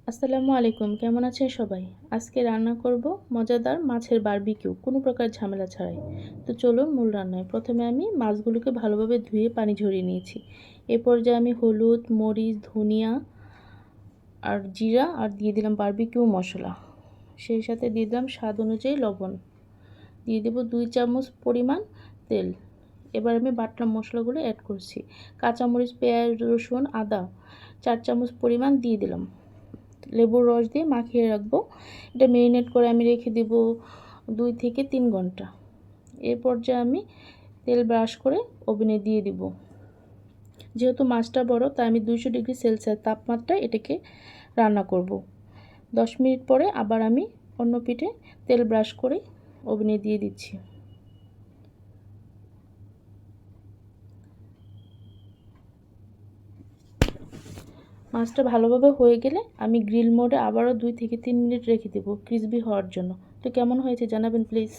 আসসালামু আলাইকুম, কেমন আছেন সবাই? আজকে রান্না করব মজাদার মাছের বারবিকিউ, কোনো প্রকার ঝামেলা ছাড়াই। তো চলুন মূল রান্নায়। প্রথমে আমি মাছগুলোকে ভালোভাবে ধুয়ে পানি ঝরিয়ে নিয়েছি। এ পর্যায়ে আমি হলুদ, মরিচ, ধনিয়া আর জিরা আর দিয়ে দিলাম বারবিকিউ মশলা। সেই সাথে দিয়ে দিলাম স্বাদ অনুযায়ী লবণ। দিয়ে দেব 2 চামচ পরিমাণ তেল। এবার আমি বাটনা মশলাগুলো অ্যাড করছি। কাঁচামরিচ, পেঁয়াজ, রসুন, আদা 4 চামচ পরিমাণ দিয়ে দিলাম। লেবুর রস দিয়ে মাখিয়ে রাখবো। এটা মেরিনেট করে আমি রেখে দেব 2 থেকে 3 ঘন্টা। এই পর্যায়ে আমি তেল ব্রাশ করে ওভেনে দিয়ে দিব। যেহেতু মাছটা বড়, তাই আমি 200 ডিগ্রি সেলসিয়াস তাপমাত্রায় এটাকে রান্না করব। 10 মিনিট পরে আবার আমি অন্য পিঠে তেল ব্রাশ করে ওভেনে দিয়ে দিচ্ছি। মাছটা ভালোভাবে হয়ে গেলে আমি গ্রিল মোডে আবারও 2 থেকে 3 মিনিট রেখে দেব ক্রিসপি হওয়ার জন্য। তো কেমন হয়েছে জানাবেন প্লিজ।